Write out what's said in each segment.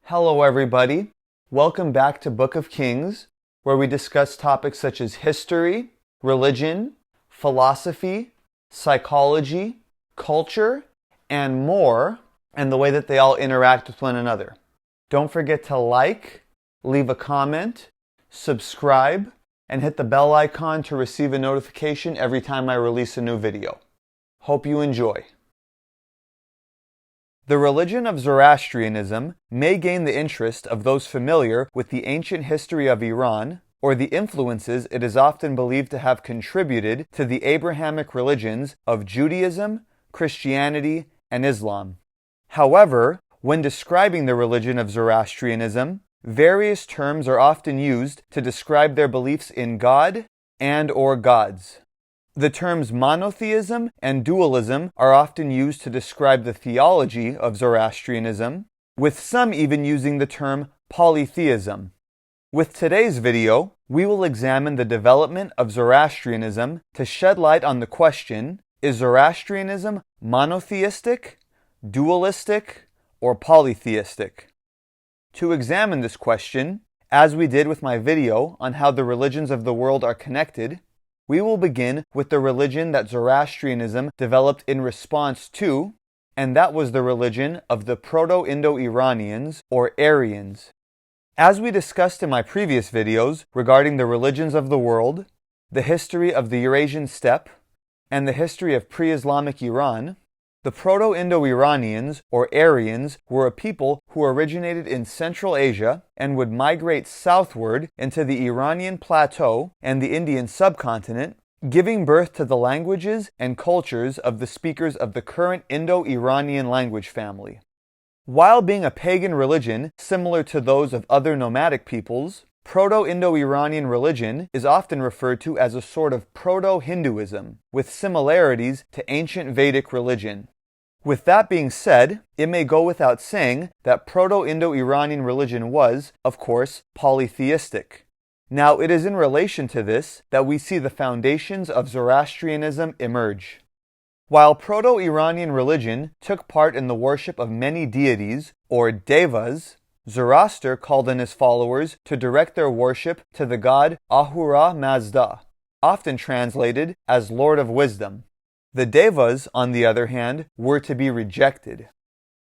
Hello everybody, welcome back to Book of Kings, where we discuss topics such as history, religion, philosophy, psychology, culture, and more, and the way that they all interact with one another. Don't forget to like, leave a comment, subscribe, and hit the bell icon to receive a notification every time I release a new video. Hope you enjoy. The religion of Zoroastrianism may gain the interest of those familiar with the ancient history of Iran, or the influences it is often believed to have contributed to the Abrahamic religions of Judaism, Christianity, and Islam. However, when describing the religion of Zoroastrianism, various terms are often used to describe their beliefs in God and/or gods. The terms monotheism and dualism are often used to describe the theology of Zoroastrianism, with some even using the term polytheism. With today's video, we will examine the development of Zoroastrianism to shed light on the question, is Zoroastrianism monotheistic, dualistic, or polytheistic? To examine this question, as we did with my video on how the religions of the world are connected, we will begin with the religion that Zoroastrianism developed in response to, and that was the religion of the Proto-Indo-Iranians, or Aryans. As we discussed in my previous videos regarding the religions of the world, the history of the Eurasian steppe, and the history of pre-Islamic Iran, the Proto-Indo-Iranians, or Aryans, were a people who originated in Central Asia and would migrate southward into the Iranian plateau and the Indian subcontinent, giving birth to the languages and cultures of the speakers of the current Indo-Iranian language family. While being a pagan religion similar to those of other nomadic peoples, Proto-Indo-Iranian religion is often referred to as a sort of Proto-Hinduism, with similarities to ancient Vedic religion. With that being said, it may go without saying that Proto-Indo-Iranian religion was, of course, polytheistic. Now, it is in relation to this that we see the foundations of Zoroastrianism emerge. While Proto-Iranian religion took part in the worship of many deities, or devas, Zoroaster called on his followers to direct their worship to the god Ahura Mazda, often translated as Lord of Wisdom. The devas, on the other hand, were to be rejected.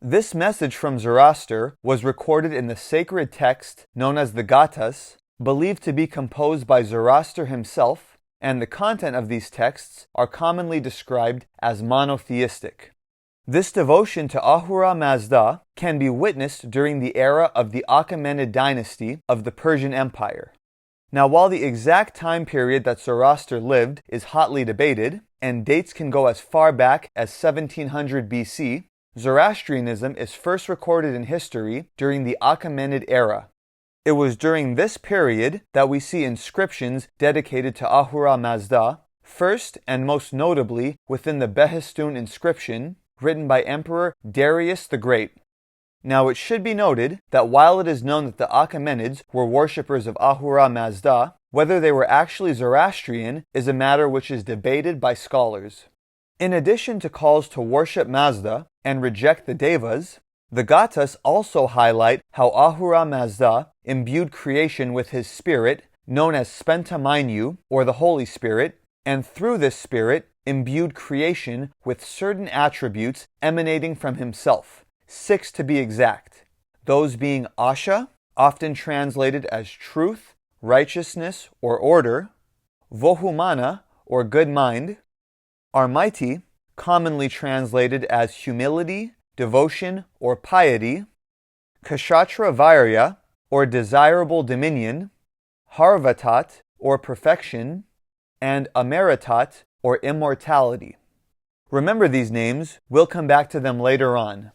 This message from Zoroaster was recorded in the sacred text known as the Gathas, believed to be composed by Zoroaster himself, and the content of these texts are commonly described as monotheistic. This devotion to Ahura Mazda can be witnessed during the era of the Achaemenid dynasty of the Persian Empire. Now, while the exact time period that Zoroaster lived is hotly debated, and dates can go as far back as 1700 BC, Zoroastrianism is first recorded in history during the Achaemenid era. It was during this period that we see inscriptions dedicated to Ahura Mazda, first and most notably within the Behistun inscription, written by Emperor Darius the Great. Now, it should be noted that while it is known that the Achaemenids were worshippers of Ahura Mazda, whether they were actually Zoroastrian is a matter which is debated by scholars. In addition to calls to worship Mazda and reject the devas, the Gathas also highlight how Ahura Mazda imbued creation with his spirit, known as Spenta Mainyu, or the Holy Spirit, and through this spirit imbued creation with certain attributes emanating from himself, 6 to be exact, those being Asha, often translated as truth, righteousness, or order, Vohumana, or good mind, Armaiti, commonly translated as humility, devotion, or piety, Kshatra Virya, or desirable dominion, Harvatat, or perfection, and Ameritat, or immortality. Remember these names, we'll come back to them later on.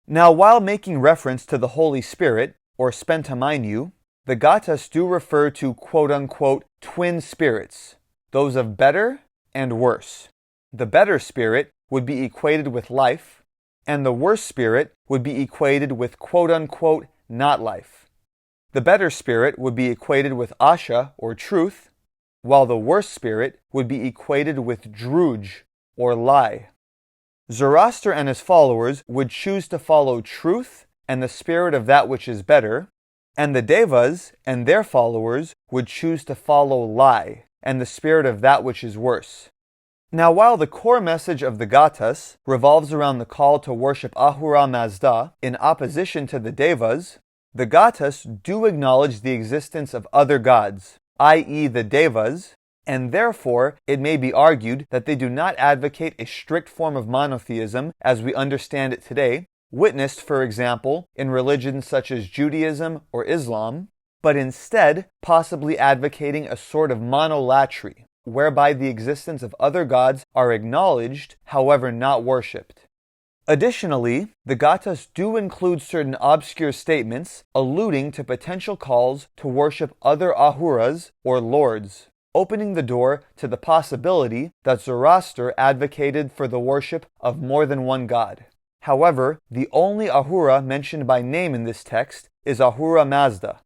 Now, while making reference to the Holy Spirit, or Spenta Mainyu, the Gathas do refer to quote-unquote twin spirits, those of better and worse. The better spirit would be equated with life, and the worse spirit would be equated with quote-unquote not life. The better spirit would be equated with Asha, or truth, while the worse spirit would be equated with druj, or lie. Zoroaster and his followers would choose to follow truth and the spirit of that which is better, and the Devas and their followers would choose to follow lie and the spirit of that which is worse. Now, while the core message of the Gathas revolves around the call to worship Ahura Mazda in opposition to the Devas, the Gathas do acknowledge the existence of other gods, i.e. the Devas, and therefore it may be argued that they do not advocate a strict form of monotheism as we understand it today, witnessed, for example, in religions such as Judaism or Islam, but instead possibly advocating a sort of monolatry, whereby the existence of other gods are acknowledged, however not worshipped. Additionally, the Gathas do include certain obscure statements alluding to potential calls to worship other Ahuras or lords, opening the door to the possibility that Zoroaster advocated for the worship of more than one god. However, the only Ahura mentioned by name in this text is Ahura Mazda.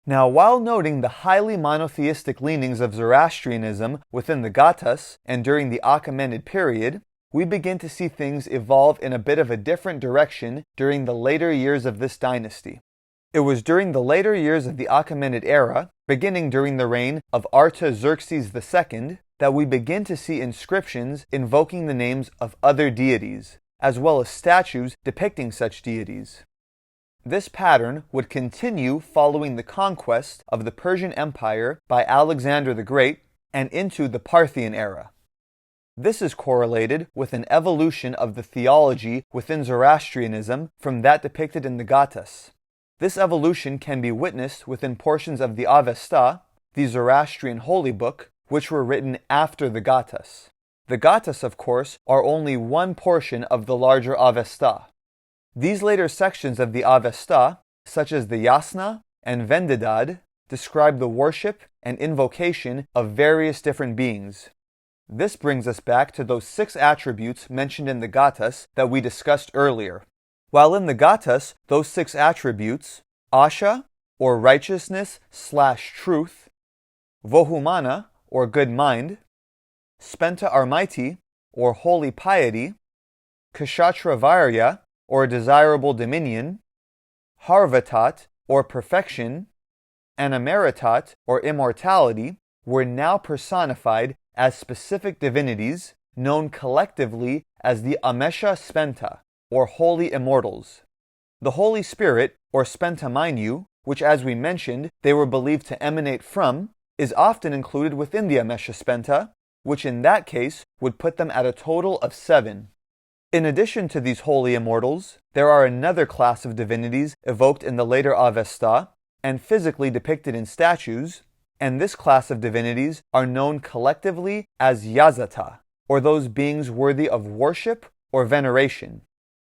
Now, while noting the highly monotheistic leanings of Zoroastrianism within the Gathas and during the Achaemenid period, we begin to see things evolve in a bit of a different direction during the later years of this dynasty. It was during the later years of the Achaemenid era, beginning during the reign of Artaxerxes II, that we begin to see inscriptions invoking the names of other deities, as well as statues depicting such deities. This pattern would continue following the conquest of the Persian Empire by Alexander the Great and into the Parthian era. This is correlated with an evolution of the theology within Zoroastrianism from that depicted in the Gathas. This evolution can be witnessed within portions of the Avesta, the Zoroastrian holy book, which were written after the Gathas. The Gathas, of course, are only one portion of the larger Avesta. These later sections of the Avesta, such as the Yasna and Vendidad, describe the worship and invocation of various different beings. This brings us back to those 6 attributes mentioned in the Gathas that we discussed earlier. While in the Gathas, those 6 attributes, Asha, or righteousness/truth, Vohumana, or good mind, Spenta Armaiti, or holy piety, Kshatravarya, or desirable dominion, Harvatat, or perfection, and Amaritat, or immortality, were now personified as specific divinities known collectively as the Amesha Spenta, or holy immortals. The Holy Spirit, or Spenta Mainyu, which as we mentioned they were believed to emanate from, is often included within the Amesha Spenta, which in that case would put them at a total of 7. In addition to these holy immortals, there are another class of divinities evoked in the later Avesta and physically depicted in statues, and this class of divinities are known collectively as Yazata, or those beings worthy of worship or veneration.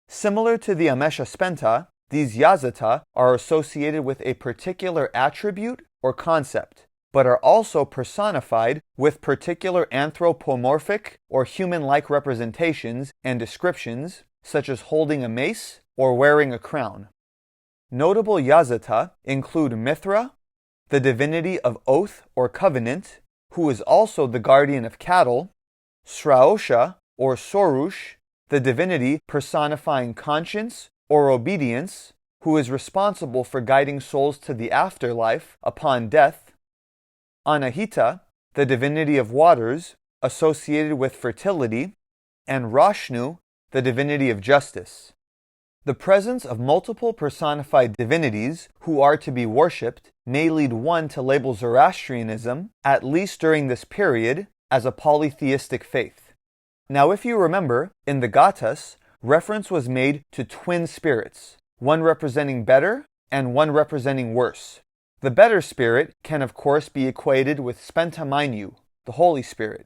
Similar to the Amesha Spenta, these Yazata are associated with a particular attribute or concept, but are also personified with particular anthropomorphic or human-like representations and descriptions, such as holding a mace or wearing a crown. Notable Yazata include Mithra, the divinity of oath or covenant, who is also the guardian of cattle, Sraosha or Sorush, the divinity personifying conscience or obedience, who is responsible for guiding souls to the afterlife upon death, Anahita, the divinity of waters, associated with fertility, and Rashnu, the divinity of justice. The presence of multiple personified divinities who are to be worshipped may lead one to label Zoroastrianism, at least during this period, as a polytheistic faith. Now, if you remember, in the Gathas, reference was made to twin spirits, one representing better and one representing worse. The better spirit can of course be equated with Spenta Mainyu, the Holy Spirit.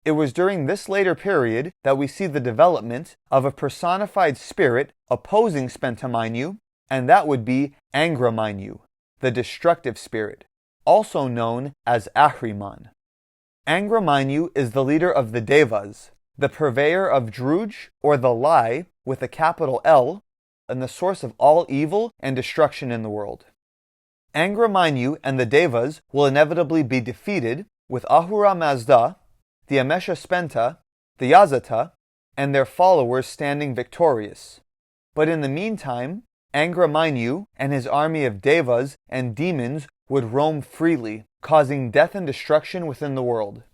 It was during this later period that we see the development of a personified spirit opposing Spenta Mainyu, and that would be Angra Mainyu, the destructive spirit, also known as Ahriman. Angra Mainyu is the leader of the Devas, the purveyor of Druj, or the lie, with a capital L, and the source of all evil and destruction in the world. Angra Mainyu and the Devas will inevitably be defeated, with Ahura Mazda, the Amesha Spenta, the Yazata, and their followers standing victorious. But in the meantime, Angra Mainyu and his army of devas and demons would roam freely, causing death and destruction within the world.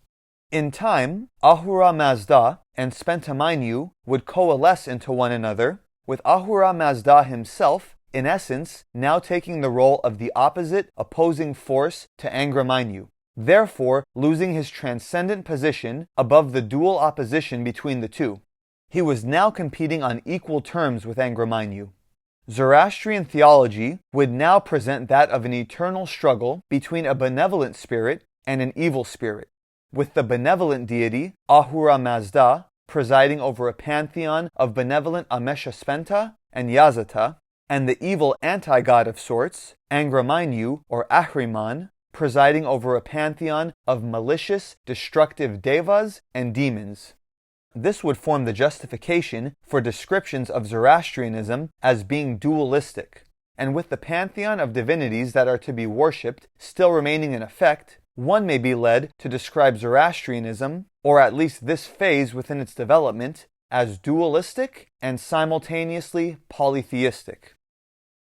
In time, Ahura Mazda and Spenta Mainyu would coalesce into one another, with Ahura Mazda himself, in essence, now taking the role of the opposite, opposing force to Angra Mainyu, therefore losing his transcendent position above the dual opposition between the two. He was now competing on equal terms with Angra Mainyu. Zoroastrian theology would now present that of an eternal struggle between a benevolent spirit and an evil spirit, with the benevolent deity, Ahura Mazda, presiding over a pantheon of benevolent Amesha Spenta and Yazata, and the evil anti-god of sorts, Angra Mainyu or Ahriman, presiding over a pantheon of malicious, destructive devas and demons. This would form the justification for descriptions of Zoroastrianism as being dualistic, and with the pantheon of divinities that are to be worshipped still remaining in effect, one may be led to describe Zoroastrianism, or at least this phase within its development, as dualistic and simultaneously polytheistic.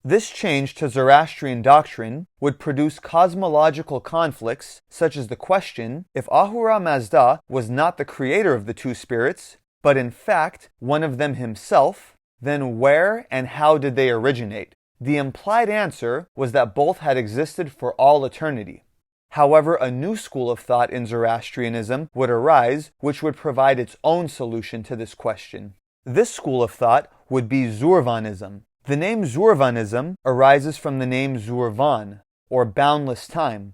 This change to Zoroastrian doctrine would produce cosmological conflicts, such as the question if Ahura Mazda was not the creator of the two spirits, but in fact one of them himself, then where and how did they originate? The implied answer was that both had existed for all eternity. However, a new school of thought in Zoroastrianism would arise, which would provide its own solution to this question. This school of thought would be Zurvanism. The name Zurvanism arises from the name Zurvan, or boundless time.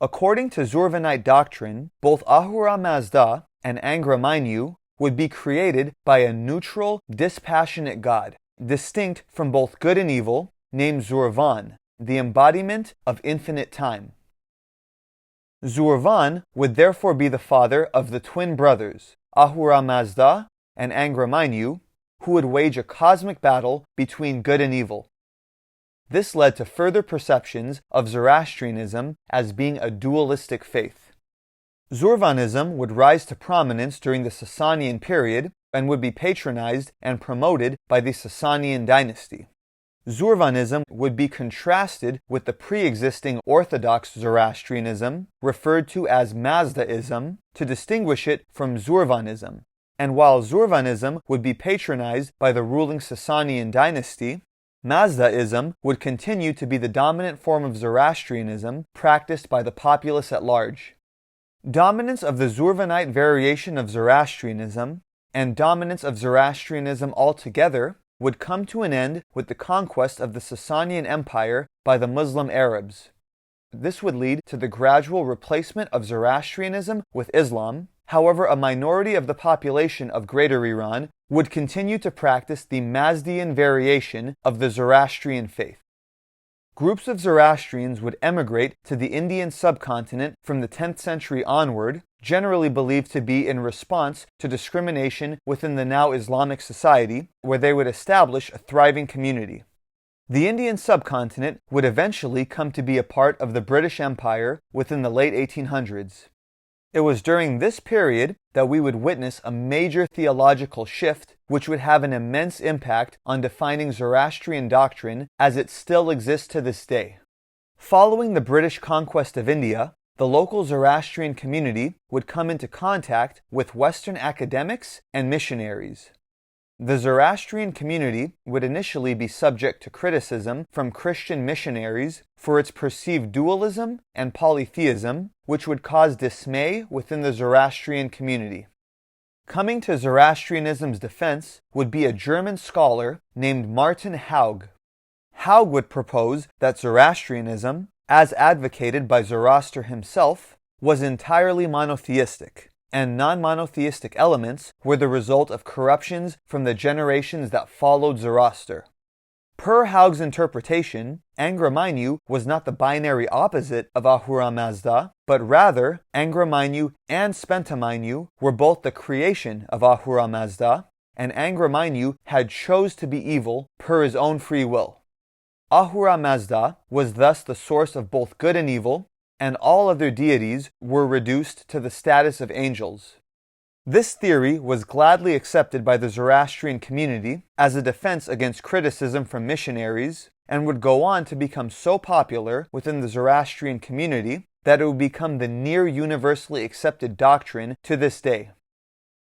According to Zurvanite doctrine, both Ahura Mazda and Angra Mainyu would be created by a neutral, dispassionate God, distinct from both good and evil, named Zurvan, the embodiment of infinite time. Zurvan would therefore be the father of the twin brothers, Ahura Mazda and Angra Mainyu, who would wage a cosmic battle between good and evil. This led to further perceptions of Zoroastrianism as being a dualistic faith. Zurvanism would rise to prominence during the Sasanian period and would be patronized and promoted by the Sasanian dynasty. Zurvanism would be contrasted with the pre-existing Orthodox Zoroastrianism, referred to as Mazdaism, to distinguish it from Zurvanism. And while Zurvanism would be patronized by the ruling Sasanian dynasty, Mazdaism would continue to be the dominant form of Zoroastrianism practiced by the populace at large. Dominance of the Zurvanite variation of Zoroastrianism and dominance of Zoroastrianism altogether would come to an end with the conquest of the Sasanian Empire by the Muslim Arabs. This would lead to the gradual replacement of Zoroastrianism with Islam. However, a minority of the population of Greater Iran would continue to practice the Mazdian variation of the Zoroastrian faith. Groups of Zoroastrians would emigrate to the Indian subcontinent from the 10th century onward, generally believed to be in response to discrimination within the now Islamic society, where they would establish a thriving community. The Indian subcontinent would eventually come to be a part of the British Empire within the late 1800s. It was during this period that we would witness a major theological shift which would have an immense impact on defining Zoroastrian doctrine as it still exists to this day. Following the British conquest of India, the local Zoroastrian community would come into contact with Western academics and missionaries. The Zoroastrian community would initially be subject to criticism from Christian missionaries for its perceived dualism and polytheism, which would cause dismay within the Zoroastrian community. Coming to Zoroastrianism's defense would be a German scholar named Martin Haug. Haug would propose that Zoroastrianism, as advocated by Zoroaster himself, was entirely monotheistic, and non-monotheistic elements were the result of corruptions from the generations that followed Zoroaster. Per Haug's interpretation, Angra Mainyu was not the binary opposite of Ahura Mazda, but rather Angra Mainyu and Spenta Mainyu were both the creation of Ahura Mazda, and Angra Mainyu had chose to be evil per his own free will. Ahura Mazda was thus the source of both good and evil, and all other deities were reduced to the status of angels. This theory was gladly accepted by the Zoroastrian community as a defense against criticism from missionaries, and would go on to become so popular within the Zoroastrian community that it would become the near universally accepted doctrine to this day.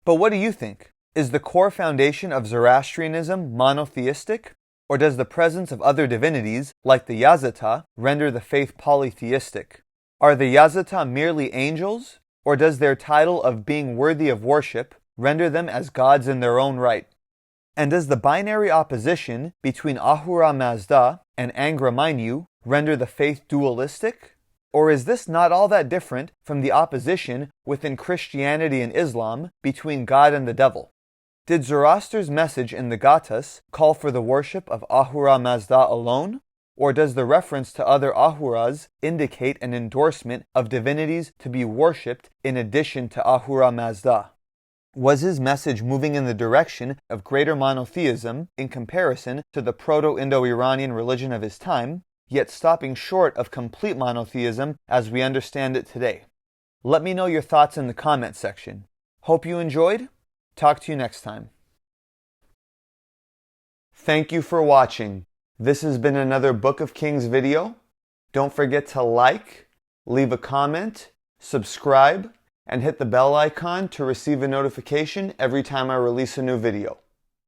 But what do you think? Is the core foundation of Zoroastrianism monotheistic? Or does the presence of other divinities, like the Yazata, render the faith polytheistic? Are the Yazata merely angels? Or does their title of being worthy of worship render them as gods in their own right? And does the binary opposition between Ahura Mazda and Angra Mainyu render the faith dualistic? Or is this not all that different from the opposition within Christianity and Islam between God and the devil? Did Zoroaster's message in the Gathas call for the worship of Ahura Mazda alone? Or does the reference to other Ahuras indicate an endorsement of divinities to be worshipped in addition to Ahura Mazda? Was his message moving in the direction of greater monotheism in comparison to the Proto-Indo-Iranian religion of his time, yet stopping short of complete monotheism as we understand it today? Let me know your thoughts in the comment section. Hope you enjoyed. Talk to you next time. Thank you for watching. This has been another Book of Kings video. Don't forget to like, leave a comment, subscribe, and hit the bell icon to receive a notification every time I release a new video.